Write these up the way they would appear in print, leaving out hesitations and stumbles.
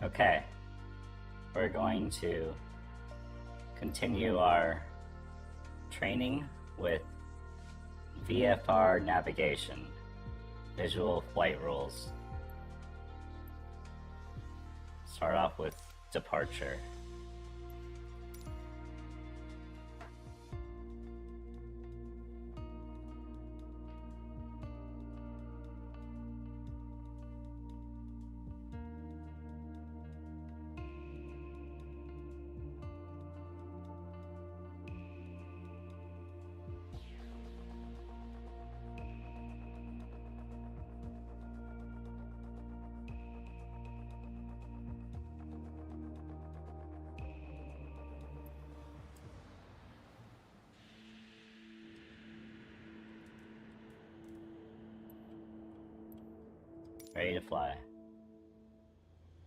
Okay, we're going to continue our training with VFR navigation, visual flight rules. Start off with departure. Ready to fly.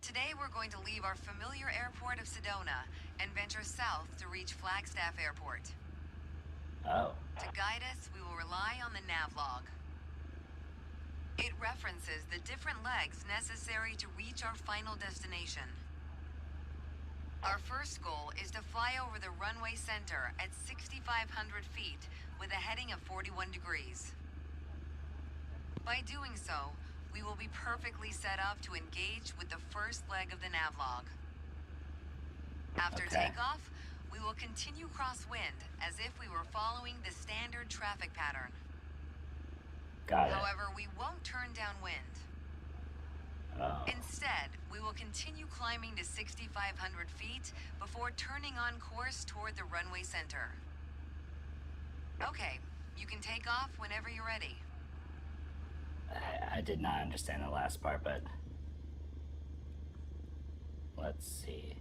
Today we're going to leave our familiar airport of Sedona and venture south to reach Flagstaff Airport. Oh. To guide us, we will rely on the navlog. It references the different legs necessary to reach our final destination. Our first goal is to fly over the runway center at 6,500 feet with a heading of 41 degrees. By doing so, we will be perfectly set up to engage with the first leg of the navlog. After takeoff, we will continue crosswind as if we were following the standard traffic pattern. Got it. However, we won't turn downwind. Oh. Instead, we will continue climbing to 6,500 feet before turning on course toward the runway center. Okay, you can take off whenever you're ready. I did not understand the last part, but let's see.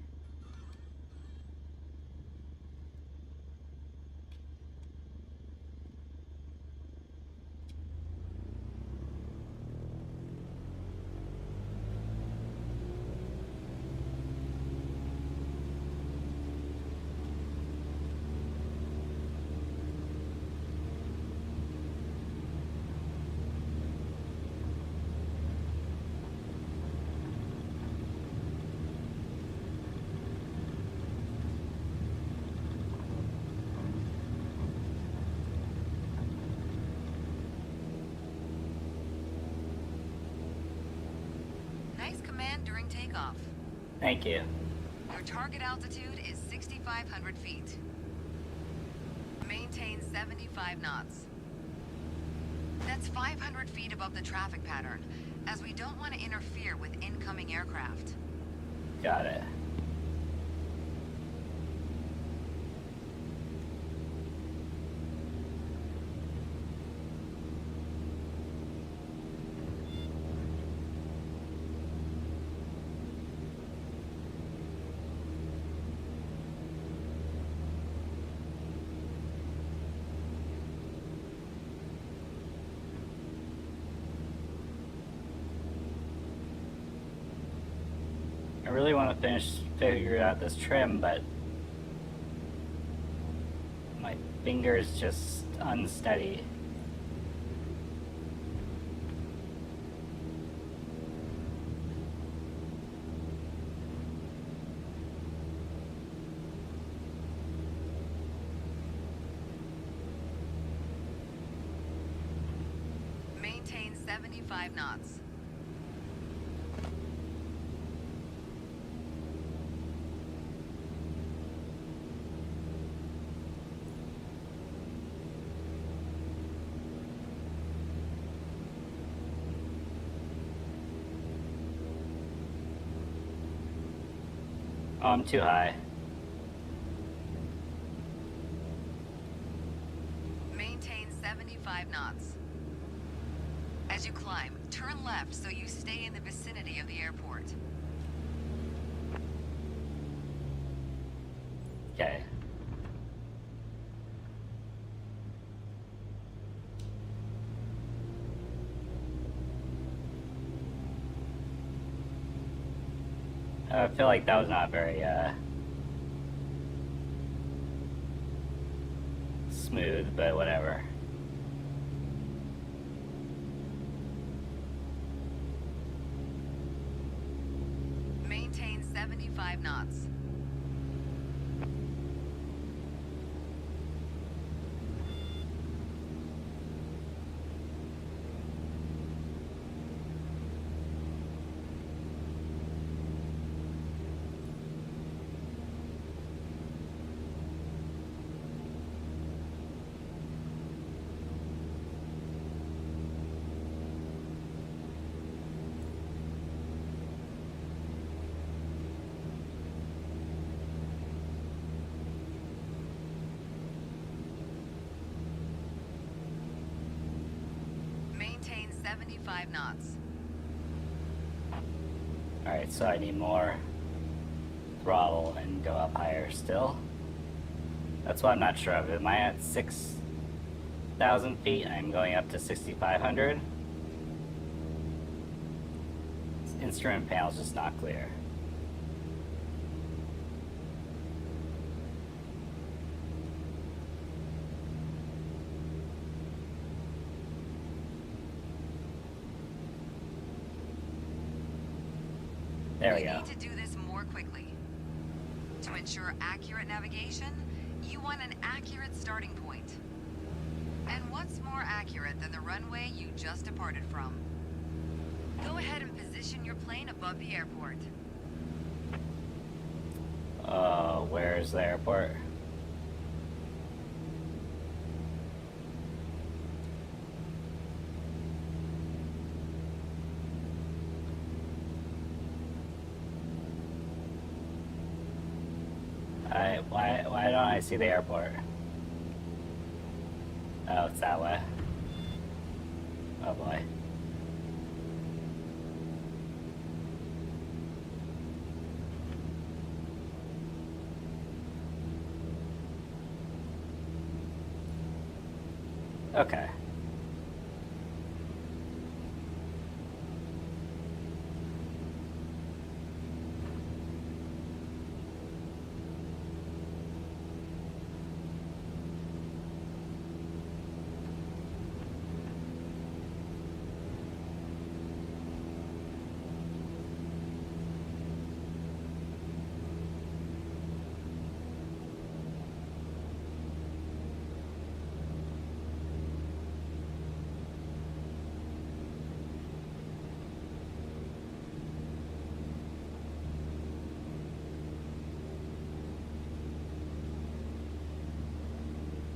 Nice command during takeoff. Thank you. Your target altitude is 6,500 feet. Maintain 75 knots. That's 500 feet above the traffic pattern, as we don't want to interfere with incoming aircraft. Got it. I really want to figure out this trim, but my finger's just unsteady. Maintain 75 knots. Oh, I'm too high. Maintain 75 knots. As you climb, turn left so you stay in the vicinity of the airport. Okay. I feel like that was not very smooth, but whatever. Maintain 75 knots. Maintain 75 knots. Alright, so I need more throttle and go up higher still. That's what I'm not sure of. Am I at 6,000 feet? I'm going up to 6,500. This instrument panel's just not clear. There we go. Need to do this more quickly. To ensure accurate navigation, you want an accurate starting point. And what's more accurate than the runway you just departed from? Go ahead and position your plane above the airport. Where's the airport? Why don't I see the airport? Oh, it's that way. Oh boy. Okay.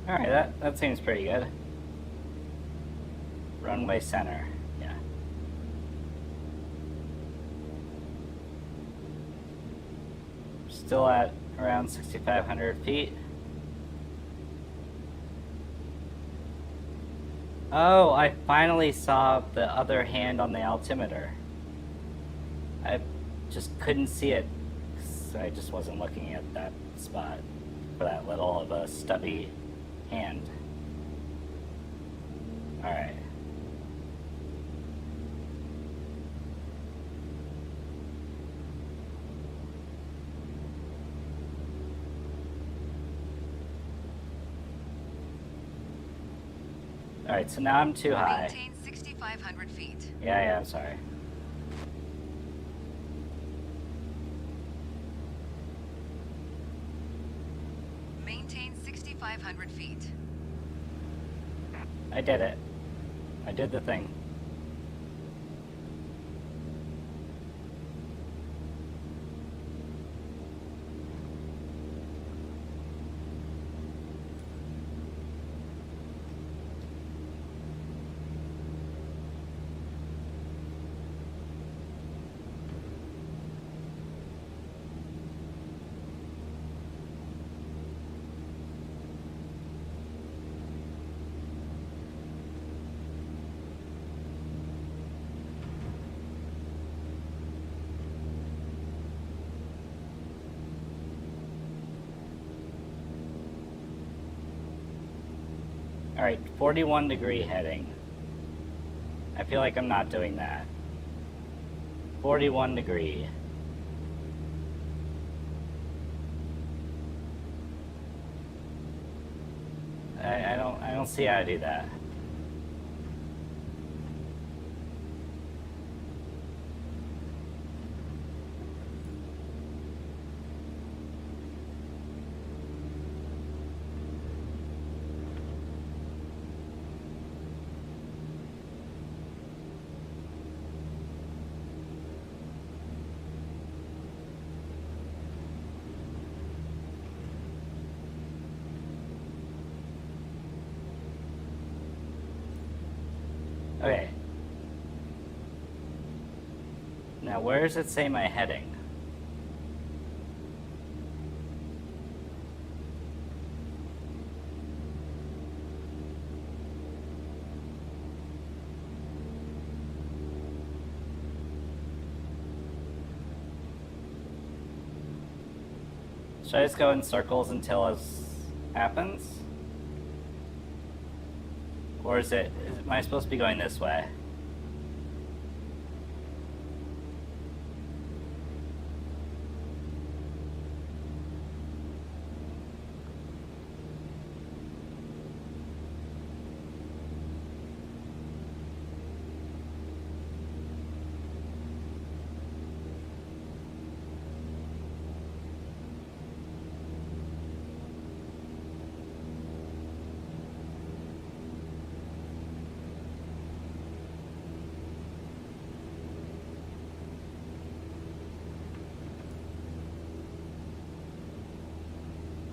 Alright, that seems pretty good. Runway center, yeah. Still at around 6,500 feet. Oh, I finally saw the other hand on the altimeter. I just couldn't see it, 'cause I just wasn't looking at that spot for that little of a stubby hand. Alright. Alright, so now I'm too high. Maintain 6,500 feet. Yeah, I'm sorry. Maintain 6,500 feet. I did it. I did the thing. Alright, 41 degree heading. I feel like I'm not doing that. 41 degree. I don't see how to do that. Okay. Now, where does it say my heading? Should I just go in circles until it happens? Or am I supposed to be going this way?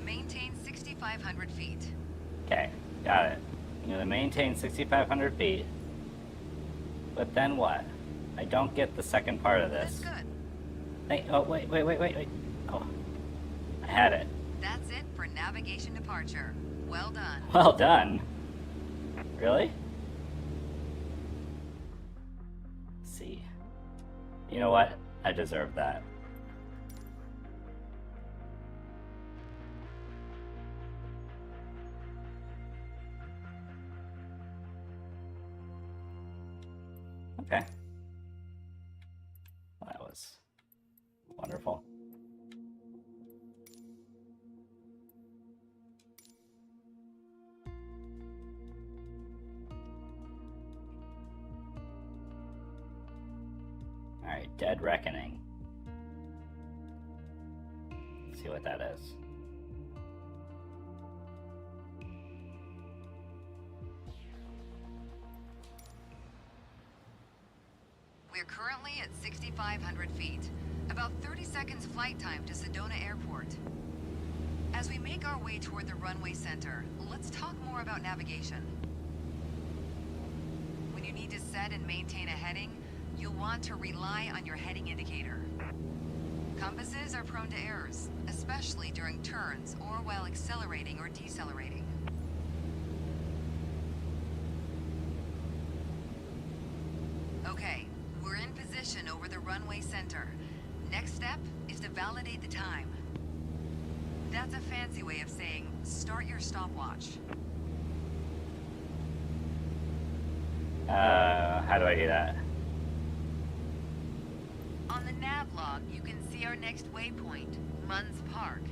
Maintain 6,500 feet. Okay, got it. I'm gonna maintain 6,500 feet. But then what? I don't get the second part of That's this. good. Oh, wait. Oh, I had it. That's it for navigation departure. Well done. Well done. Really? Let's see. You know what? I deserve that. Okay. Well, that was wonderful. Alright, Dead Reckoning. Let's see what that is. We're currently at 6,500 feet. About 30 seconds flight time to Sedona Airport. As we make our way toward the runway center, let's talk more about navigation. When you need to set and maintain a heading, you'll want to rely on your heading indicator. Compasses are prone to errors, especially during turns or while accelerating or decelerating. Okay, we're in position over the runway center. Next step is to validate the time. That's a fancy way of saying, start your stopwatch. How do I do that? On the nav log, you can see our next waypoint, Munns Park,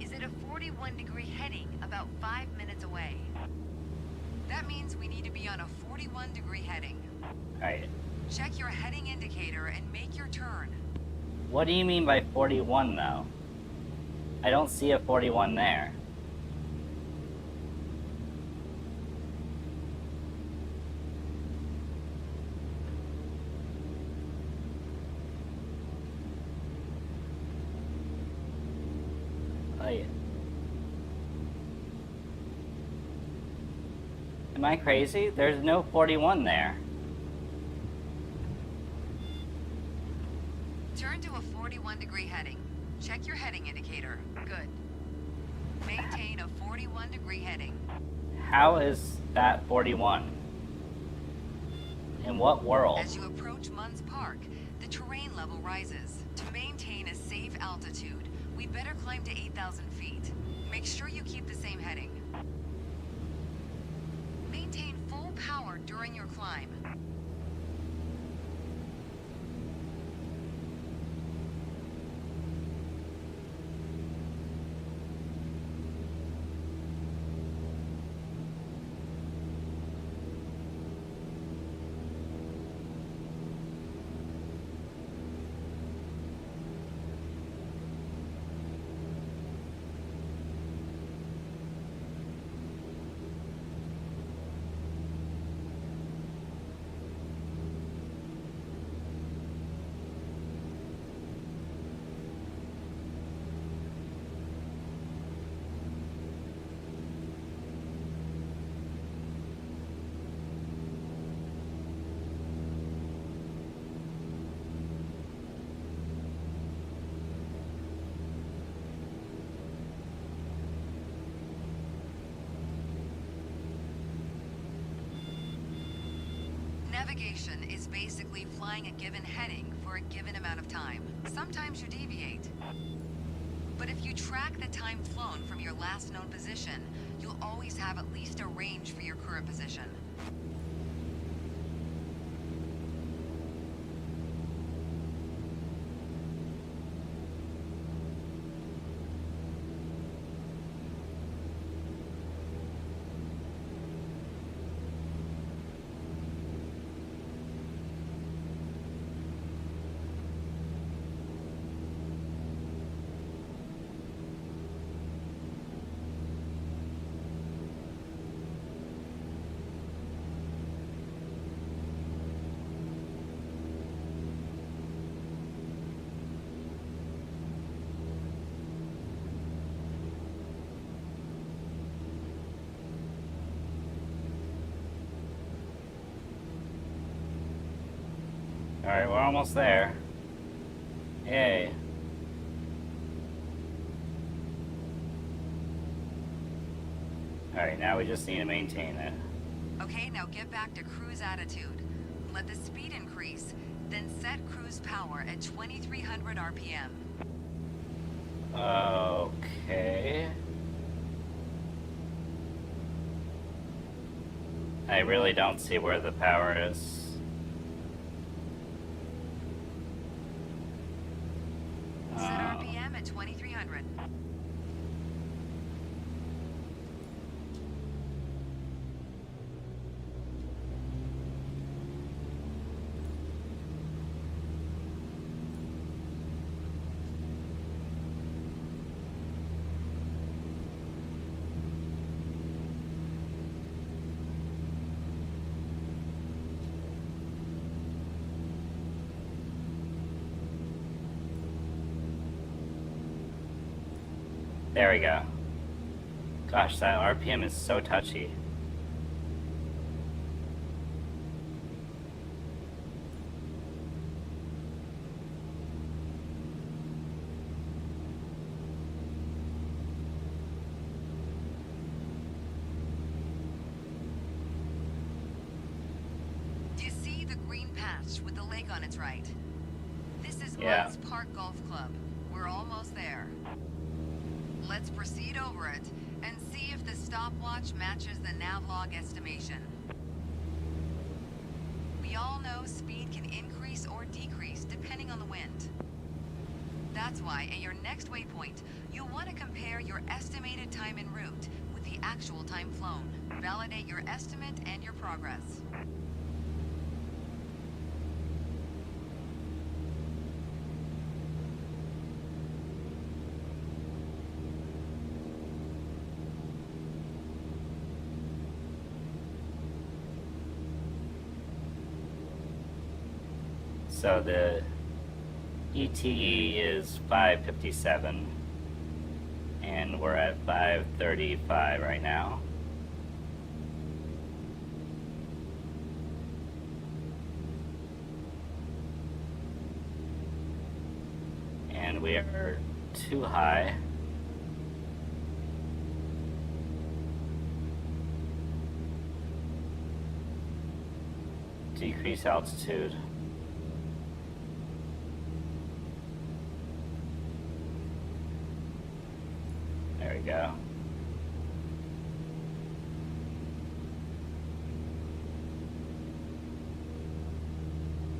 is at a 41-degree heading about 5 minutes away. That means we need to be on a 41-degree heading. Alright. Check your heading indicator and make your turn. What do you mean by 41 though? I don't see a 41 there. Am I crazy? There's no 41 there. Turn to a 41-degree heading. Check your heading indicator. Good. Maintain a 41-degree heading. How is that 41? In what world? As you approach Munns Park, the terrain level rises. To maintain a safe altitude, we'd better climb to 8,000 feet. Make sure you keep the same heading. Maintain full power during your climb. Navigation is basically flying a given heading for a given amount of time. Sometimes you deviate. But if you track the time flown from your last known position, you'll always have at least a range for your current position. Alright, we're almost there. Yay. Alright, now we just need to maintain it. Okay, now get back to cruise attitude. Let the speed increase, then set cruise power at 2300 RPM. Okay. I really don't see where the power is. Set RPM at 2300. There we go. Gosh, that RPM is so touchy. Do you see the green patch with the lake on its right? This is Yeah. Munns Park Golf Club. We're almost there. Let's proceed over it and see if the stopwatch matches the navlog estimation. We all know speed can increase or decrease depending on the wind. That's why at your next waypoint, you'll want to compare your estimated time en route with the actual time flown. Validate your estimate and your progress. So the ETE is 5:57, and we're at 5:35 right now. And we are too high. Decrease altitude. There we go.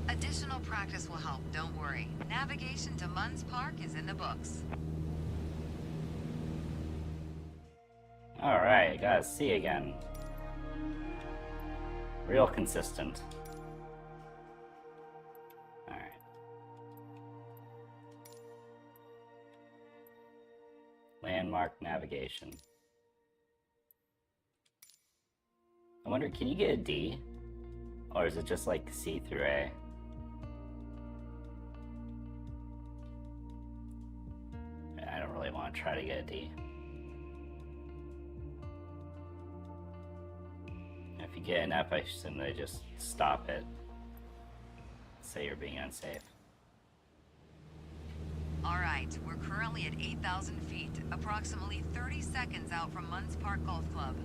Additional practice will help, don't worry. Navigation to Munns Park is in the books. Alright, gotta see again. Real consistent. Alright. Landmark navigation. I wonder, can you get a D? Or is it just like C through A? I don't really want to try to get a D. If you get an F, I assume they just stop it. Say you're being unsafe. Alright, we're currently at 8,000 feet, approximately 30 seconds out from Munns Park Golf Club.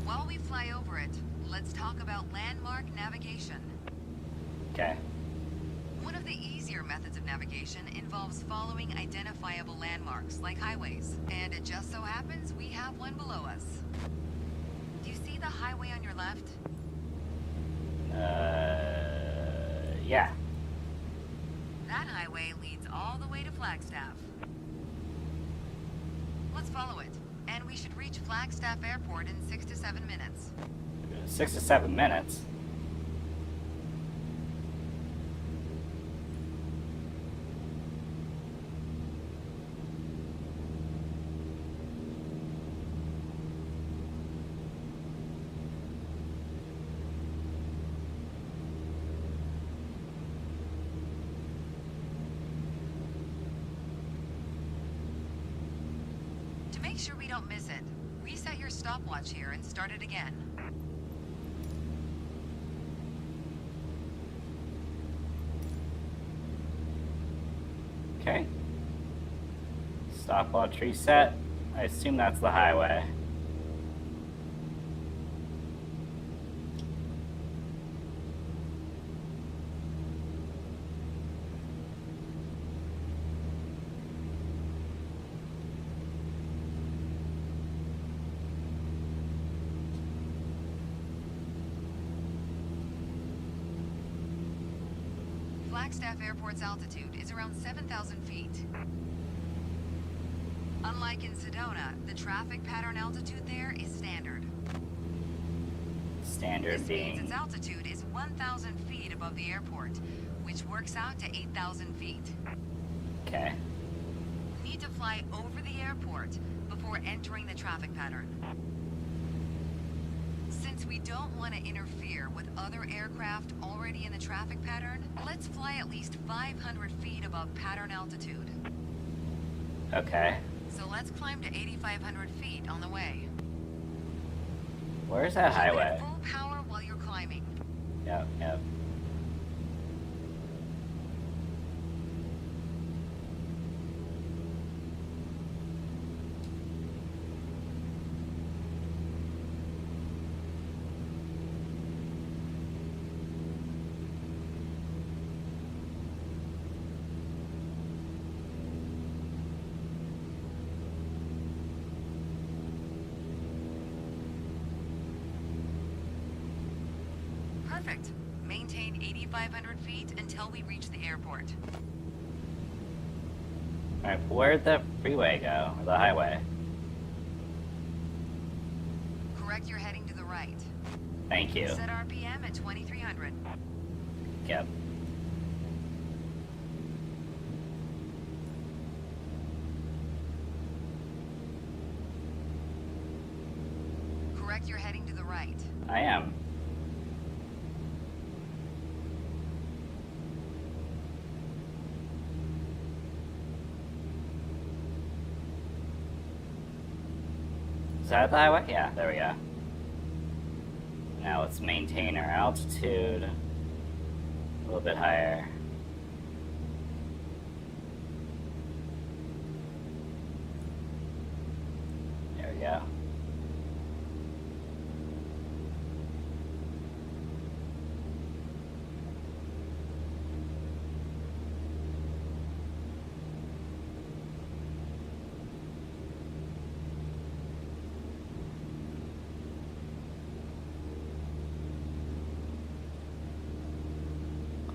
While we fly over it, let's talk about landmark navigation. Okay. One of the easier methods of navigation involves following identifiable landmarks like highways. And it just so happens we have one below us. Do you see the highway on your left? Yeah. That highway leads all the way to Flagstaff. Let's follow it, and we should reach Flagstaff Airport in 6 to 7 minutes. 6 to 7 minutes. To make sure we don't miss it, reset your stopwatch here and start it again. Okay. Stopwatch reset. I assume that's the highway. Flagstaff Airport's altitude is around 7,000 feet. Unlike in Sedona, the traffic pattern altitude there is standard. Standard This means being... its altitude is 1,000 feet above the airport, which works out to 8,000 feet. Okay. Need to fly over the airport before entering the traffic pattern. Since we don't want to interfere with other aircraft already in the traffic pattern, let's fly at least 500 feet above pattern altitude. Okay. So let's climb to 8,500 feet on the way. Where's that Keep it highway? at full power while you're climbing. Yep, yep. Perfect. Maintain 8,500 feet until we reach the airport. Alright, where'd the freeway go? Or the highway? Correct your heading to the right. Thank you. Set RPM at 2,300. Yep. Correct your heading to the right. I am. Is that the highway? Yeah, there we go. Now let's maintain our altitude a little bit higher. There we go.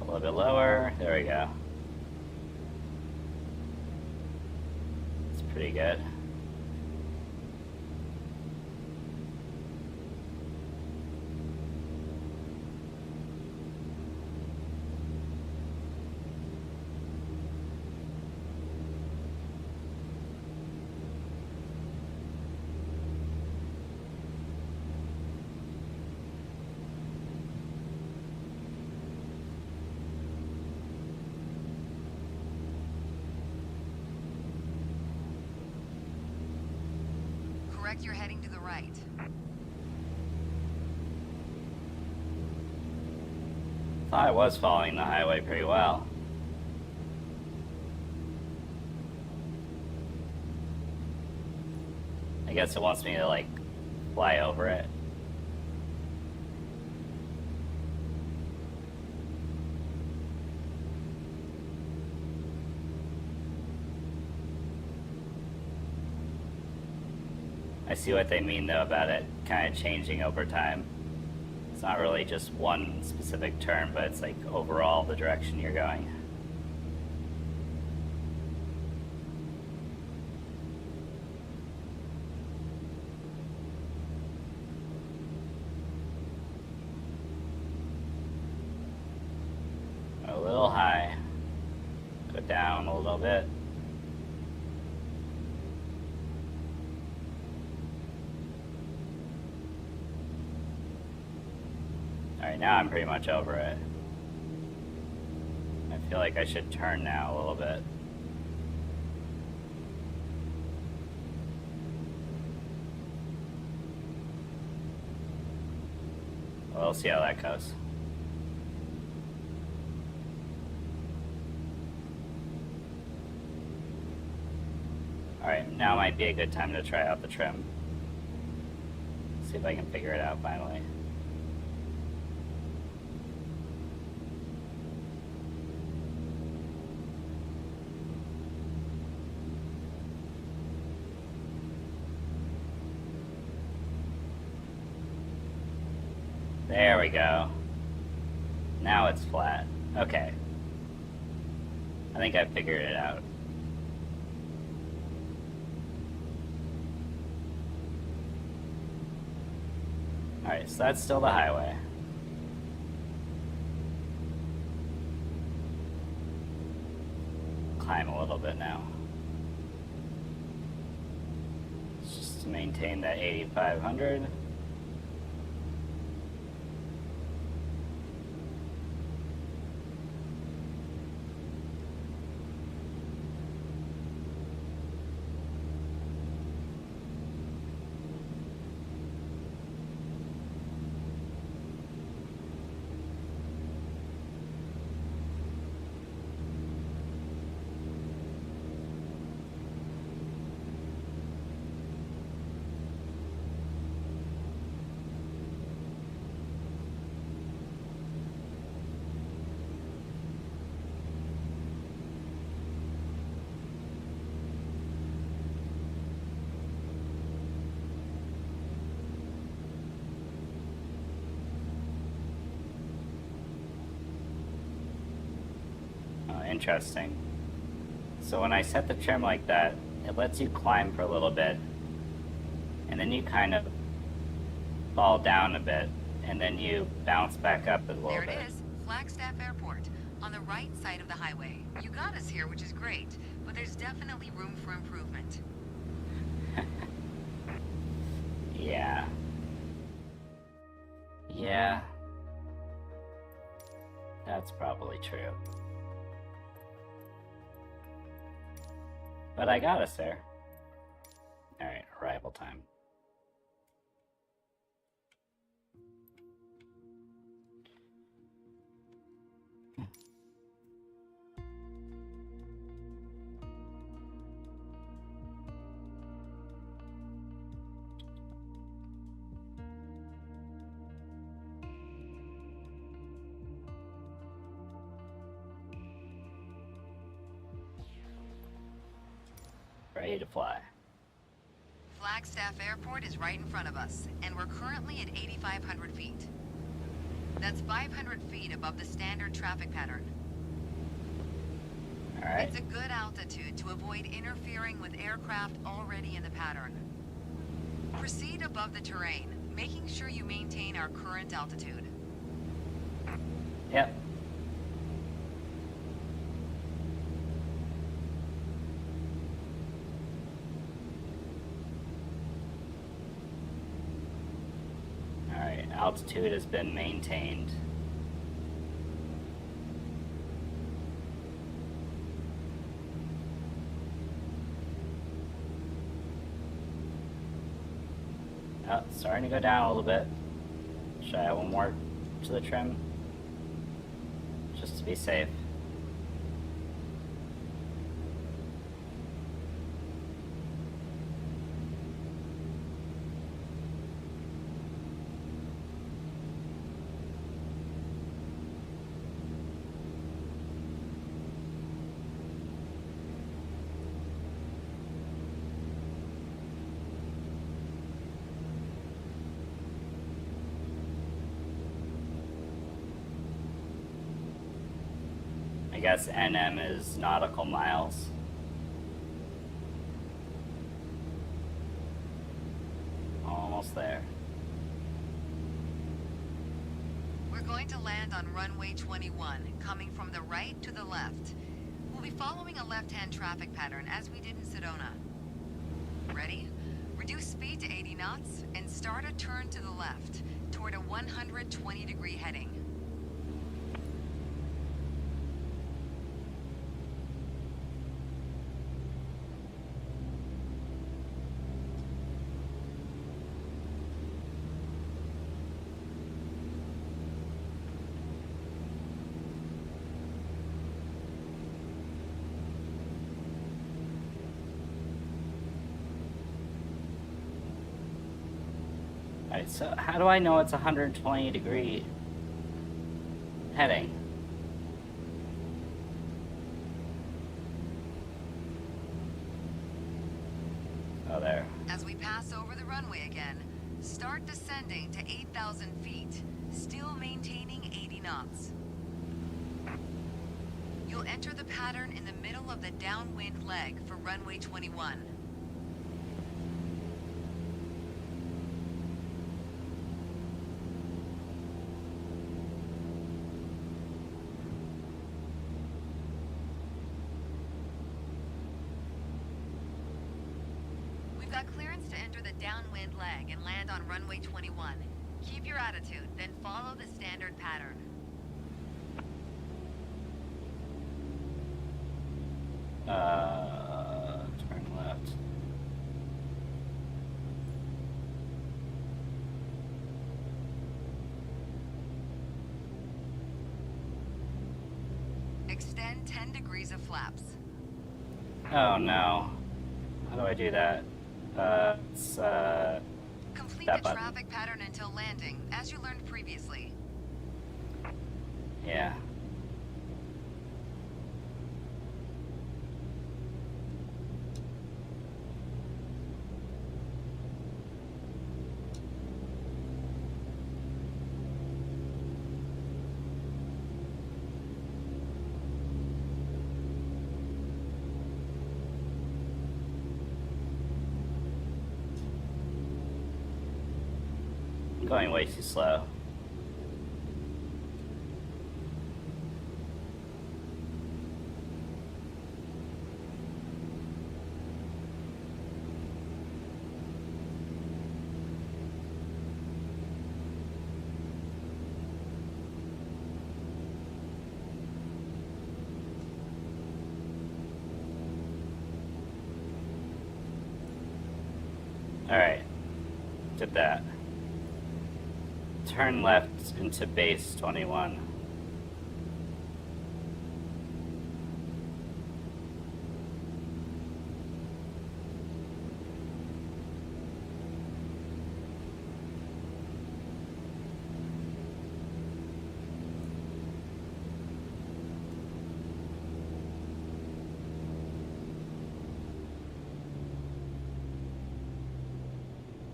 A little bit lower. There we go. It's pretty good. Correct your heading to the right. Thought I was following the highway pretty well. I guess it wants me to, like, fly over it. I see what they mean though about it kind of changing over time. It's not really just one specific turn, but it's like overall the direction you're going. A little high. Go down a little bit. Alright, now I'm pretty much over it. I feel like I should turn now a little bit. We'll see how that goes. Alright, now might be a good time to try out the trim. See if I can figure it out finally. There we go. Now it's flat. Okay. I think I figured it out. Alright, so that's still the highway. Climb a little bit now. Just to maintain that 8,500. Interesting. So when I set the trim like that, it lets you climb for a little bit, and then you kind of fall down a bit, and then you bounce back up a little bit. There it is, Flagstaff Airport, on the right side of the highway. You got us here, which is great, but there's definitely room for improvement. Yeah. Yeah. That's probably true. But I got us there. Alright, arrival time. Ready to fly. Flagstaff Airport is right in front of us, and we're currently at 8,500 feet. That's 500 feet above the standard traffic pattern. Alright. It's a good altitude to avoid interfering with aircraft already in the pattern. Proceed above the terrain, making sure you maintain our current altitude. Yep. Alright, altitude has been maintained. Oh, starting to go down a little bit. Should I add one more to the trim? Just to be safe. I guess NM is nautical miles. Almost there. We're going to land on runway 21, coming from the right to the left. We'll be following a left-hand traffic pattern as we did in Sedona. Ready? Reduce speed to 80 knots and start a turn to the left toward a 120-degree heading. Alright, so how do I know it's 120 degree heading? Oh, there. As we pass over the runway again, start descending to 8,000 feet, still maintaining 80 knots. You'll enter the pattern in the middle of the downwind leg for runway 21. We've got clearance to enter the downwind leg and land on runway 21. Keep your attitude, then follow the standard pattern. Turn left. Extend 10 degrees of flaps. Oh no. How do I do that? It's, Complete that the button. traffic pattern until landing, as you learned previously. Yeah. I'm going way too slow. Alright. Did that. Turn left into base 21.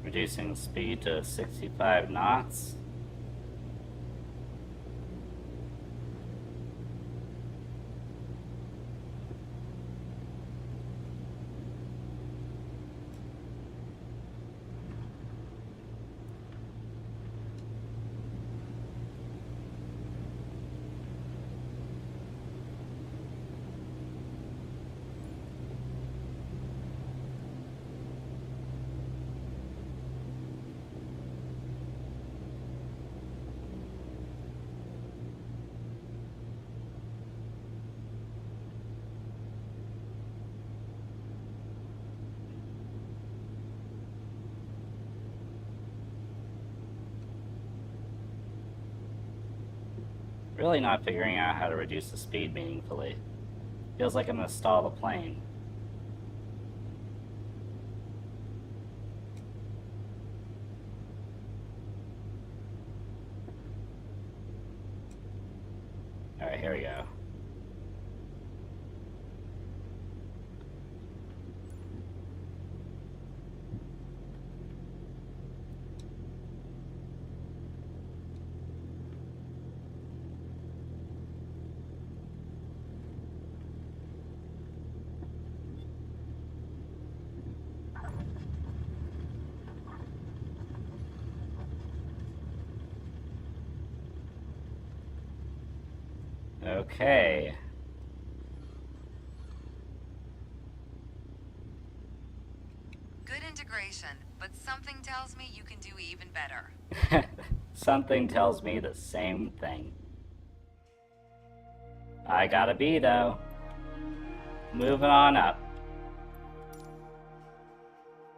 Reducing speed to 65 knots. Really not figuring out how to reduce the speed meaningfully. Feels like I'm gonna stall the plane. Alright, here we go. Okay. Good integration, but something tells me you can do even better. Something tells me the same thing. I gotta be, though. Moving on up.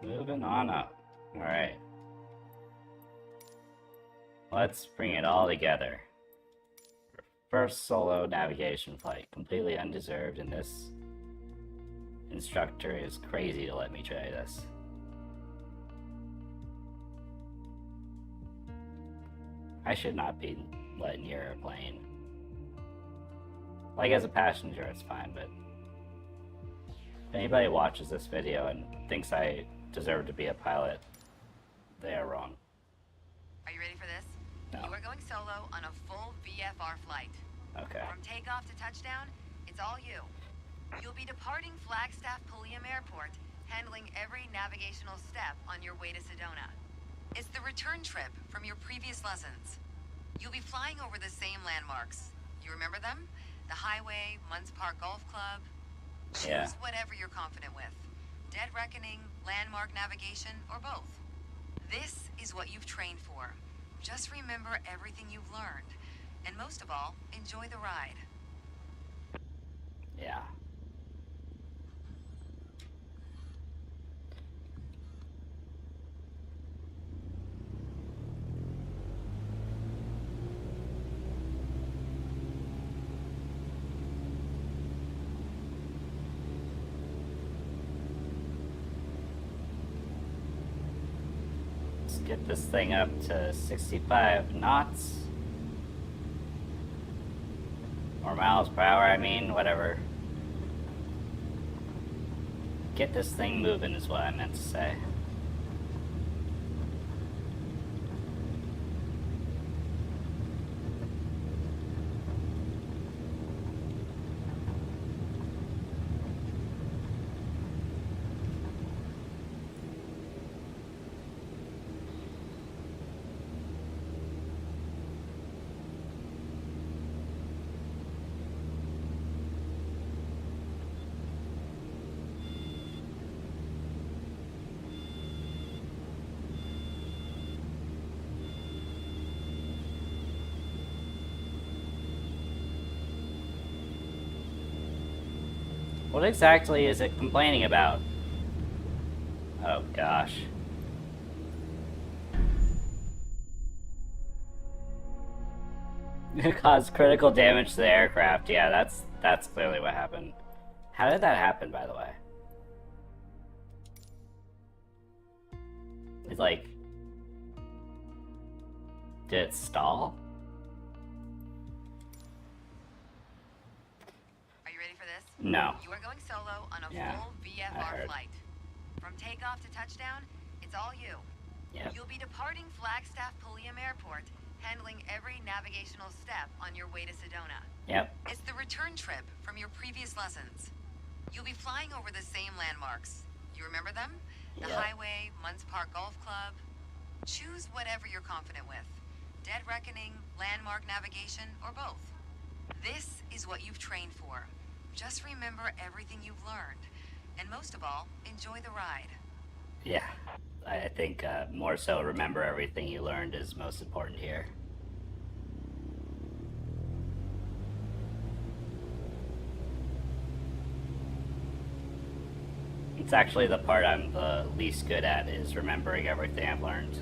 Moving on up. Alright. Let's bring it all together. First solo navigation flight. Completely undeserved, and this instructor is crazy to let me try this. I should not be letting your airplane. Like, as a passenger, it's fine, but if anybody watches this video and thinks I deserve to be a pilot, they are wrong. Are you ready for this? No. You are going solo on a full VFR flight. Okay. From takeoff to touchdown, it's all you. You'll be departing Flagstaff Pulliam Airport, handling every navigational step on your way to Sedona. It's the return trip from your previous lessons. You'll be flying over the same landmarks. You remember them? The highway, Munns Park Golf Club. Choose Yeah. whatever you're confident with. Dead Reckoning, landmark navigation, or both. This is what you've trained for. Just remember everything you've learned. And most of all, enjoy the ride. Yeah. Let's get this thing up to 65 knots. Or miles per hour, I mean, whatever. Get this thing moving is what I meant to say. What exactly is it complaining about? Oh gosh. It caused critical damage to the aircraft. Yeah, that's clearly what happened. How did that happen, by the way? It's like, did it stall? Are you ready for this? No. You are going solo on a Yeah, full I VFR heard. flight. From takeoff to touchdown, it's all you. Yep. You'll be departing Flagstaff Pulliam Airport, handling every navigational step on your way to Sedona. Yep. It's the return trip from your previous lessons. You'll be flying over the same landmarks. You remember them? The Yep. highway, Munns Park Golf Club. Choose whatever you're confident with. Dead Reckoning, landmark navigation, or both. This is what you've trained for. Just remember everything you've learned. And most of all, enjoy the ride. Yeah. I think more so remember everything you learned is most important here. It's actually the part I'm the least good at, is remembering everything I've learned.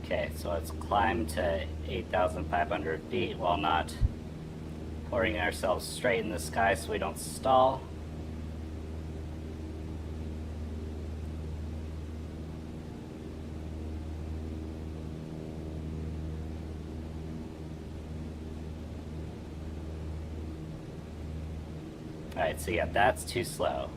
Okay, so let's climb to 8,500 feet while not pouring ourselves straight in the sky so we don't stall. Alright, so yeah, that's too slow.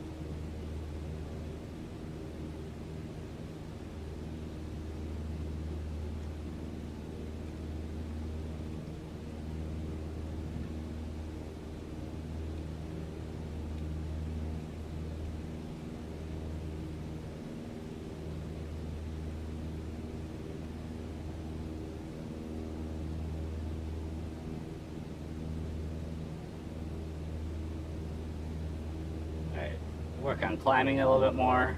Alright, work on climbing a little bit more.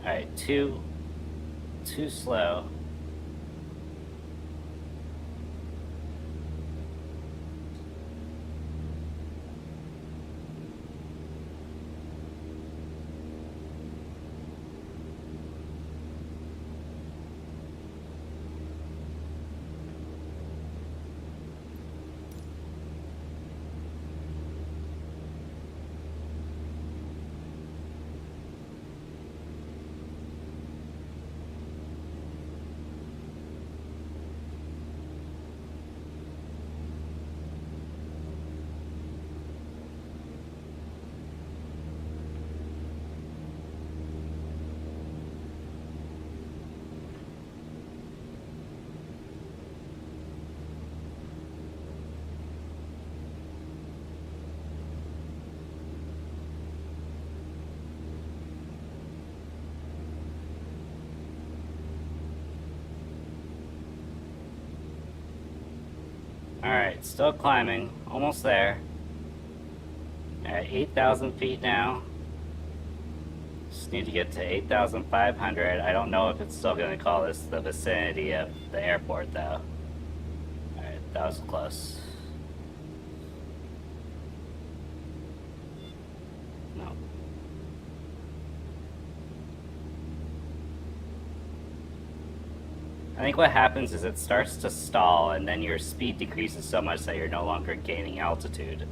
Alright, too slow. Alright, still climbing. Almost there. At 8,000 feet now. Just need to get to 8,500. I don't know if it's still going to call this the vicinity of the airport, though. Alright, that was close. No. I think what happens is it starts to stall, and then your speed decreases so much that you're no longer gaining altitude.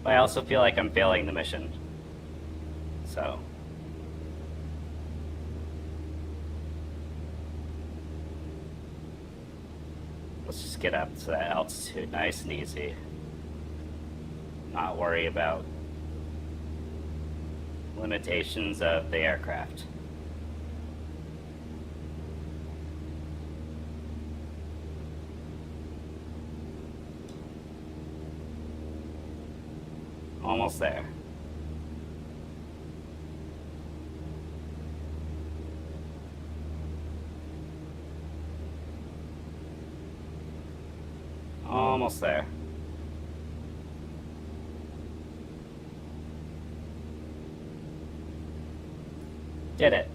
But I also feel like I'm failing the mission. So. Let's just get up to that altitude nice and easy. Not worry about limitations of the aircraft. Almost there. Almost there. Did it.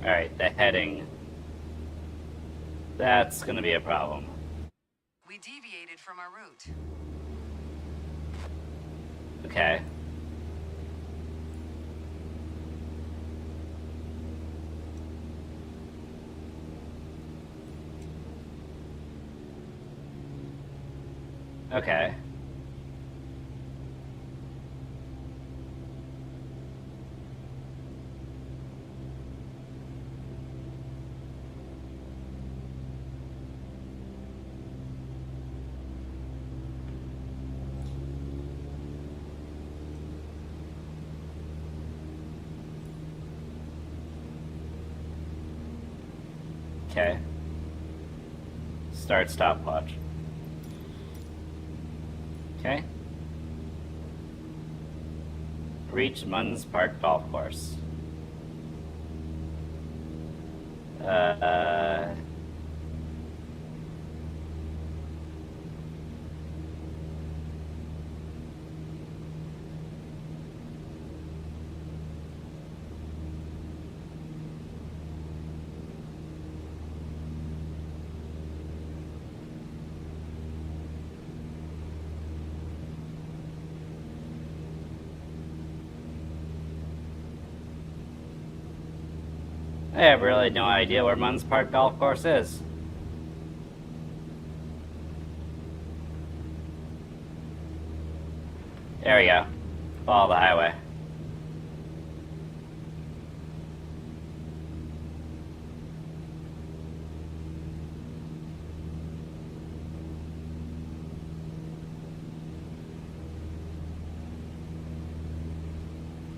Alright, the heading. That's gonna be a problem. We deviated from our route. Okay. Okay. Okay. Start stopwatch. Okay. Reach Munn's Park Golf Course. I have really no idea where Munns Park Golf Course is. There we go. Follow the highway.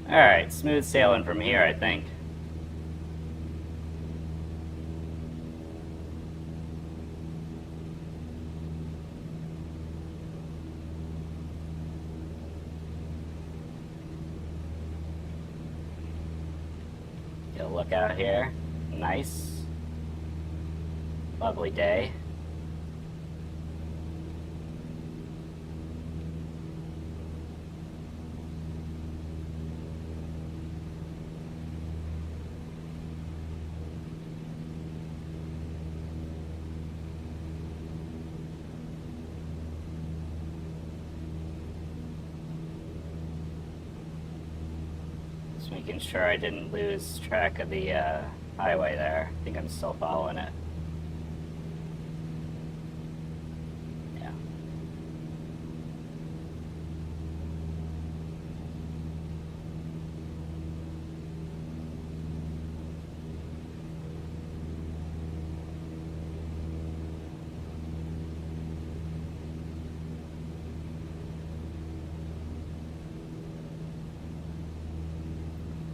Alright, smooth sailing from here, I think. Get a look out here. Nice. Lovely day. Just making sure I didn't lose track of the highway there. I think I'm still following it. Yeah.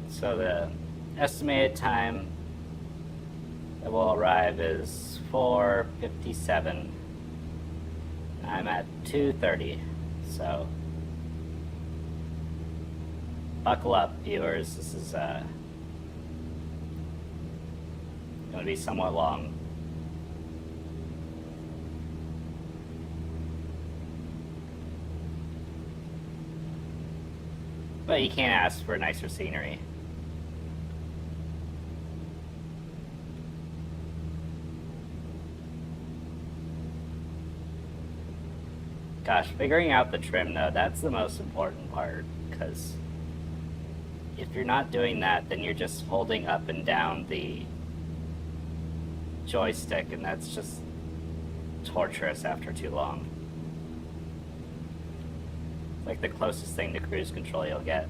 So the estimated time that will arrive is 4:57. I'm at 2:30, so buckle up, viewers. This is going to be somewhat long. But you can't ask for nicer scenery. Gosh, figuring out the trim though, that's the most important part, because if you're not doing that, then you're just holding up and down the joystick, and that's just torturous after too long. It's like the closest thing to cruise control you'll get.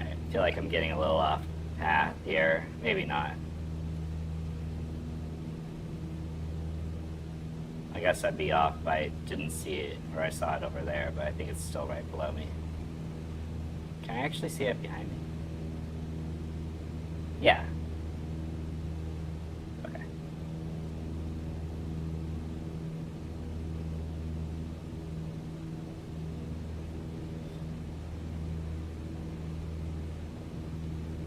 I feel like I'm getting a little off path here. Maybe not. I guess I'd be off if I didn't see it, or I saw it over there, but I think it's still right below me. Can I actually see it behind me? Yeah. Okay.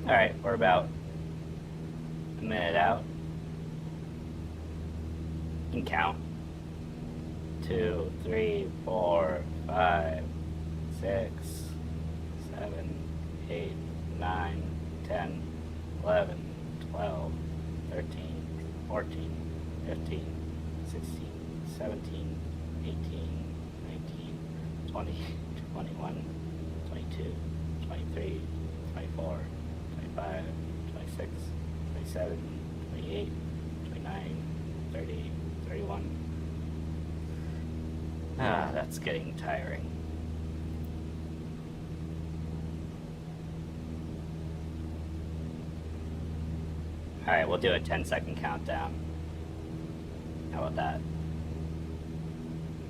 Alright, we're about a minute out. You can count. 2, 3, 4, 5, 6, 7, 8, 9, 10, 11, 12, 13, 14, 15, 16, 17, 18, 19, 20, 21, 22, 23, 24, 25, 26, 27, 28, 29, 30, 31. Ah, that's getting tiring. Alright, we'll do a 10-second countdown. How about that?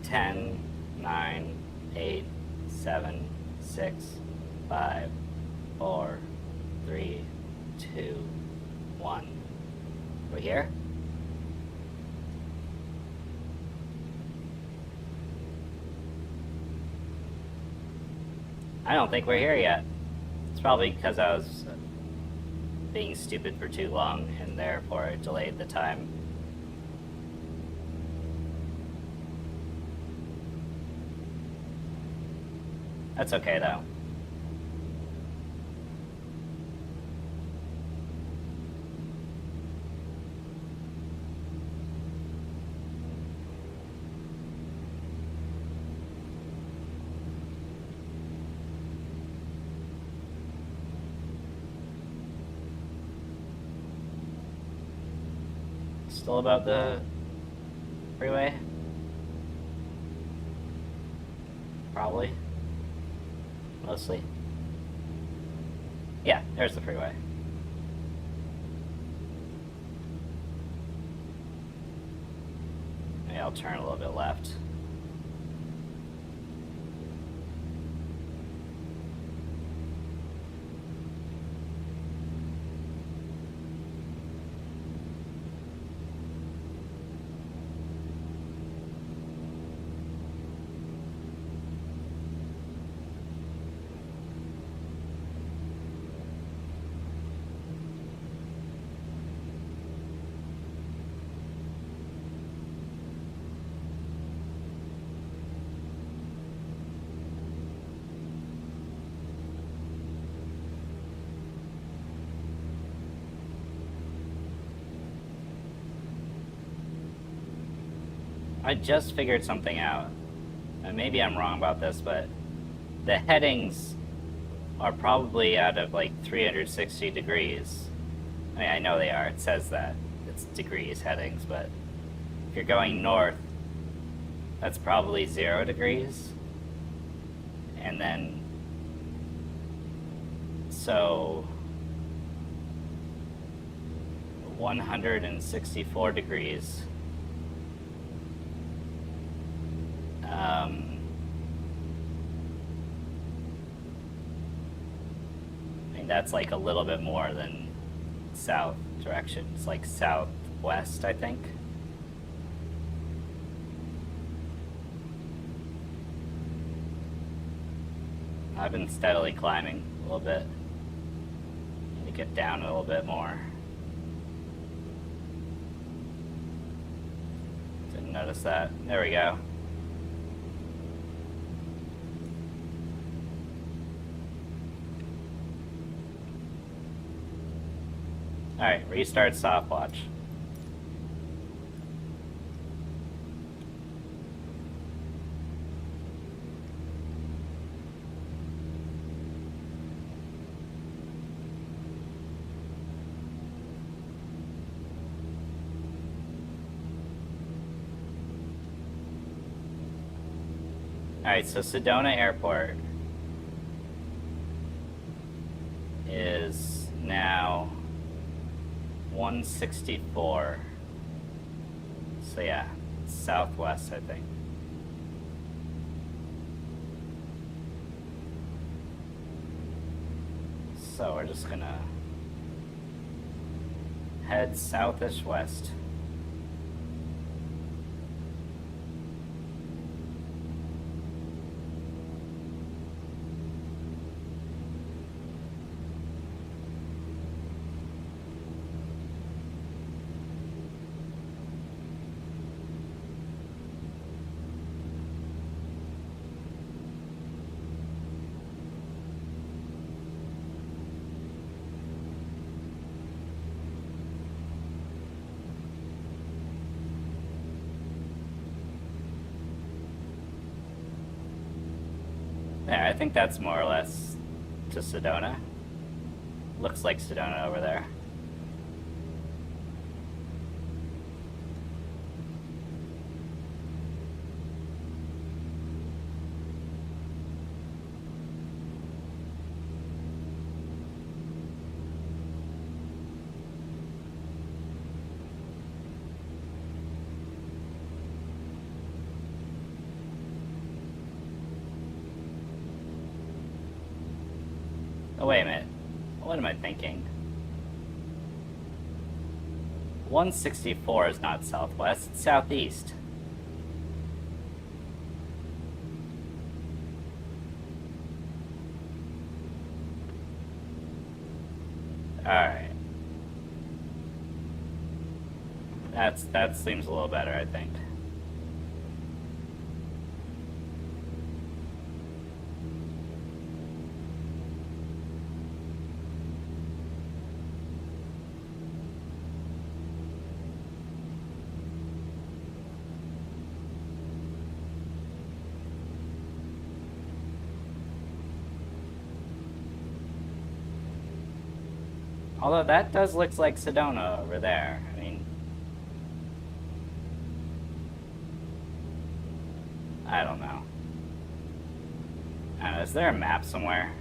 10, 9, 8, 7, 6, 5, 4, 3, 2, 1. We're here? I don't think we're here yet. It's probably because I was being stupid for too long, and therefore it delayed the time. That's okay though. Still above the freeway? Probably. Mostly. Yeah, there's the freeway. Maybe I'll turn a little bit left. I just figured something out. And maybe I'm wrong about this, but the headings are probably out of like 360 degrees. I mean, I know they are. It says that. It's degrees headings, but if you're going north, that's probably 0 degrees. And then, so 164 degrees. I mean, that's like a little bit more than south direction. It's like southwest, I think. I've been steadily climbing a little bit. Need to get down a little bit more. Didn't notice that. There we go. Alright, restart stopwatch. Alright, so Sedona Airport is now 164. So yeah, southwest, I think. So we're just gonna head southish west. Yeah, I think that's more or less to Sedona. Looks like Sedona over there. Oh, wait a minute. What am I thinking? 164 is not southwest, it's southeast. Alright. That seems a little better, I think. Although that does look like Sedona over there. I mean, I don't know. Is there a map somewhere?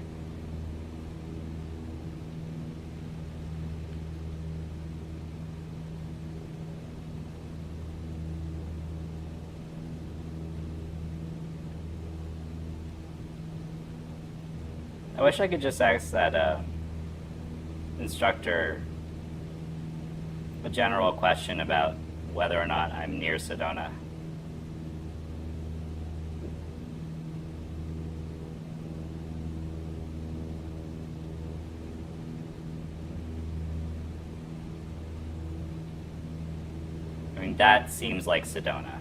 I wish I could just ask that instructor a general question about whether or not I'm near Sedona. I mean, that seems like Sedona.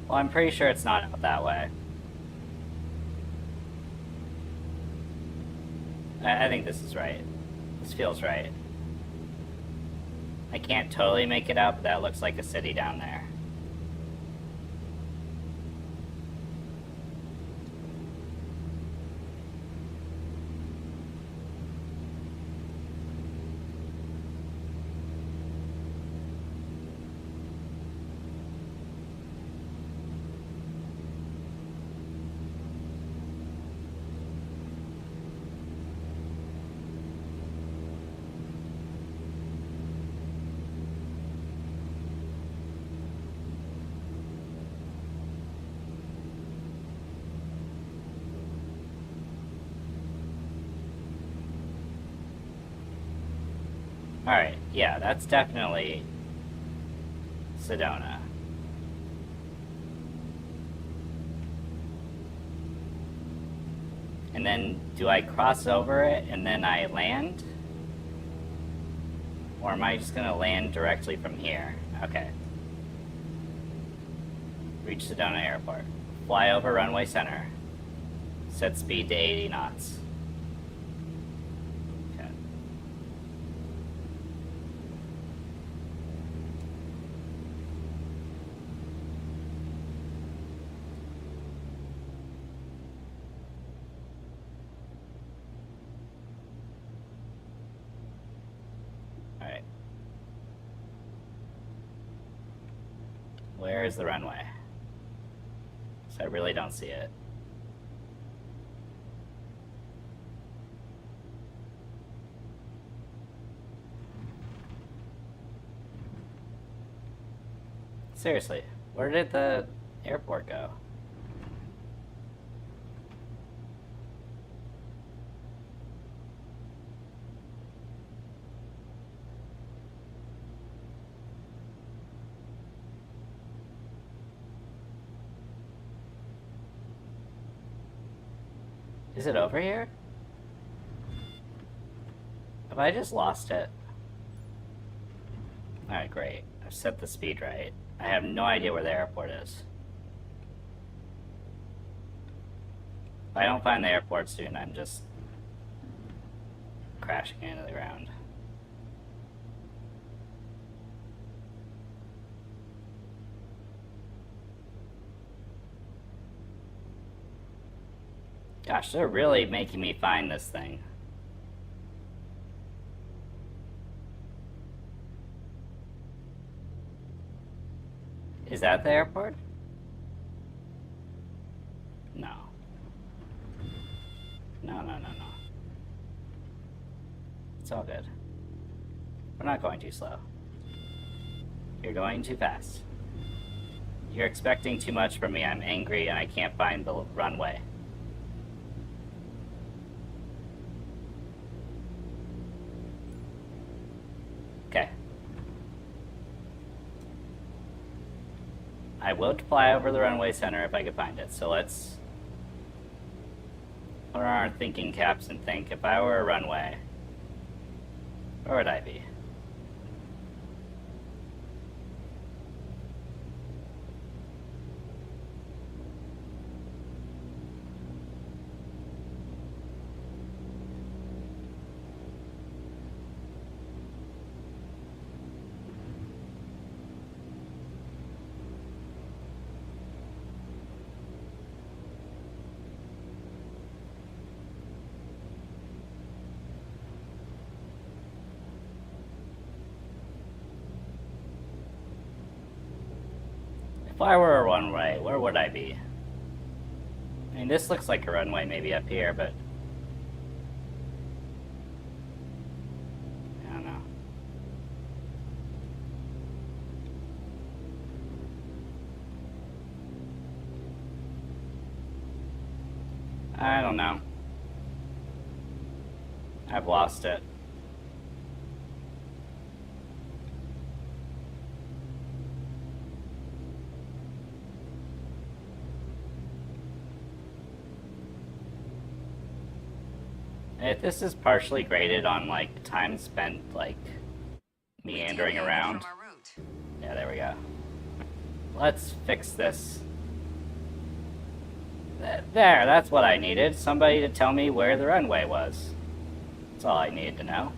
Well, I'm pretty sure it's not out that way. I think this is right. This feels right. I can't totally make it out, but that looks like a city down there. Alright, yeah, that's definitely Sedona. And then, do I cross over it and then I land? Or am I just gonna land directly from here? Okay. Reach Sedona Airport. Fly over runway center. Set speed to 80 knots. Okay. Alright. Where is the runway? So I really don't see it. Seriously, where did the airport go? Is it over here? Have I just lost it? Alright, great. I've set the speed right. I have no idea where the airport is. If I don't find the airport soon, I'm just crashing into the ground. Gosh, they're really making me find this thing. Is that the airport? It's all good. We're not going too slow. You're going too fast. You're expecting too much from me. I'm angry and I can't find the runway. Okay. I would fly over the runway center if I could find it, so let's put on our thinking caps and think, if I were a runway, where would I be? If I were a runway, where would I be? I mean, this looks like a runway maybe up here, but I don't know. I don't know. I've lost it. If this is partially graded on like time spent like meandering around. From our route. Yeah, there we go. Let's fix this. There, that's what I needed. Somebody to tell me where the runway was. That's all I needed to know.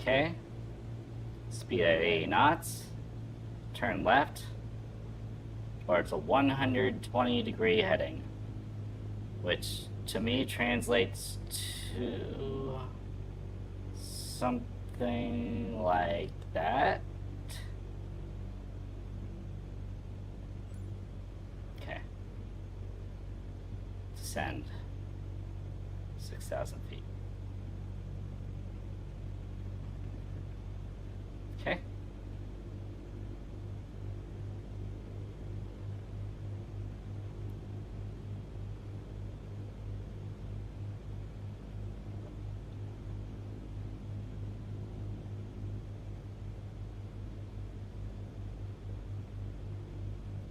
Okay. Speed at 80 knots. Turn left towards a 120-degree heading, which to me translates to something like that. Okay. Descend 6,000 feet. Okay.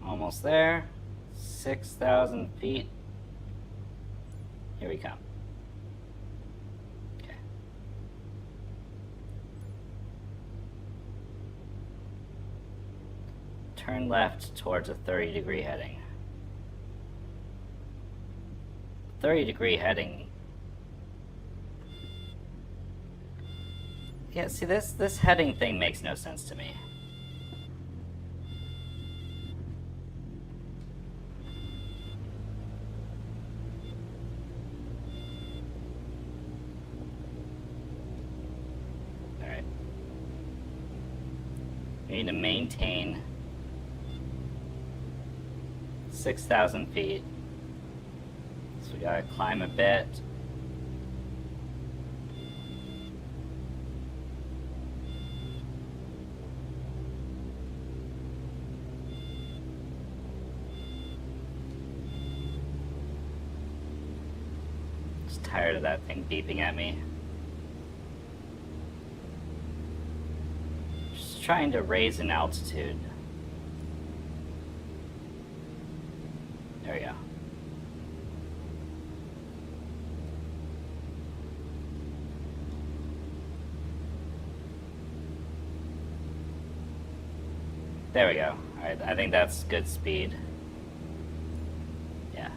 Almost there. 6,000 feet. Here we come. Okay. Turn left towards a 30-degree heading. 30-degree heading. Yeah, see, this heading thing makes no sense to me. Alright. We need to maintain 6,000 feet. So we gotta climb a bit. Just tired of that thing beeping at me. Just trying to raise an altitude. There we go. There we go. Alright, I think that's good speed. Yeah.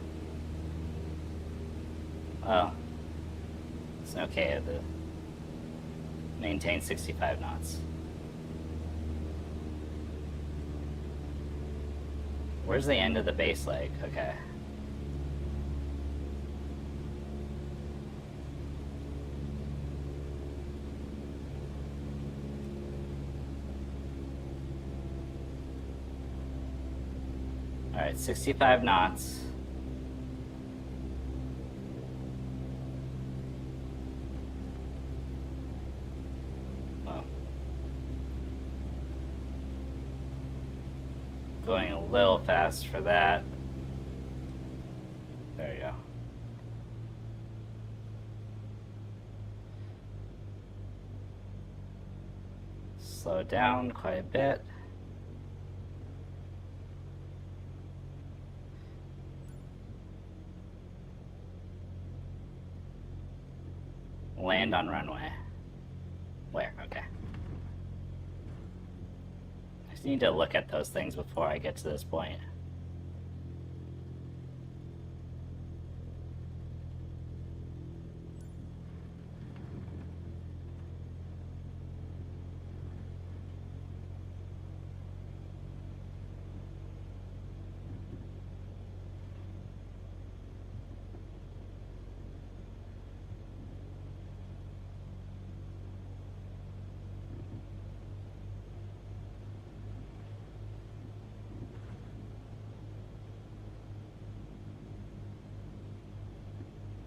Well, It's okay to maintain 65 knots. Where's the end of the base leg? Okay. Alright, 65 knots. Well, going a little fast for that. There you go. Slow down quite a bit. Land on runway. Where? Okay. I just need to look at those things before I get to this point.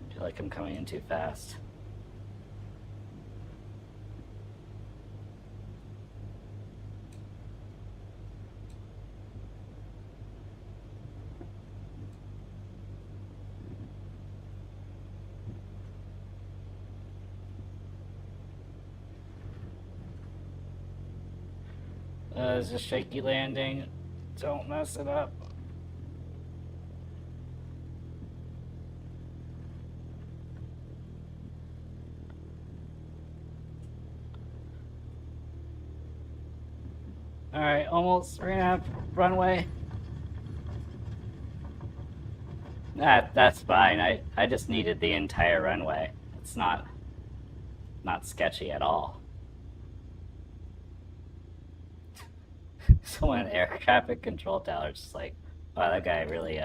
I feel like I'm coming in too fast. It's a shaky landing. Don't mess it up. Alright, almost. We're gonna have runway. That's fine. I just needed the entire runway. It's not sketchy at all. Someone in the air traffic control tower is just like, wow, that guy really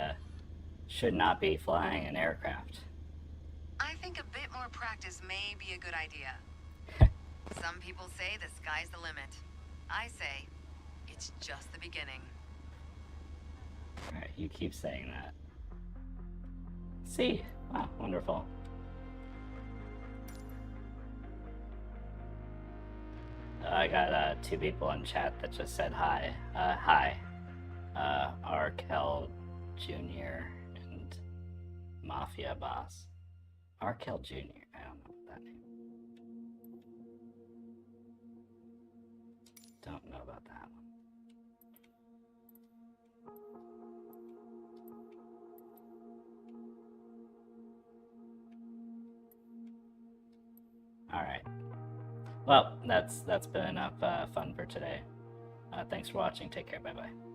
should not be flying an aircraft. I think a bit more practice may be a good idea. Some people say the sky's the limit. I say, it's just the beginning. Alright, you keep saying that. See? Wow, wonderful. I got 2 people in chat that just said hi. Hi. Arkel Jr. and Mafia Boss. Arkel Jr. I don't know that name. Don't know about that one. Alright. Well, that's been enough fun for today. Thanks for watching. Take care. Bye-bye.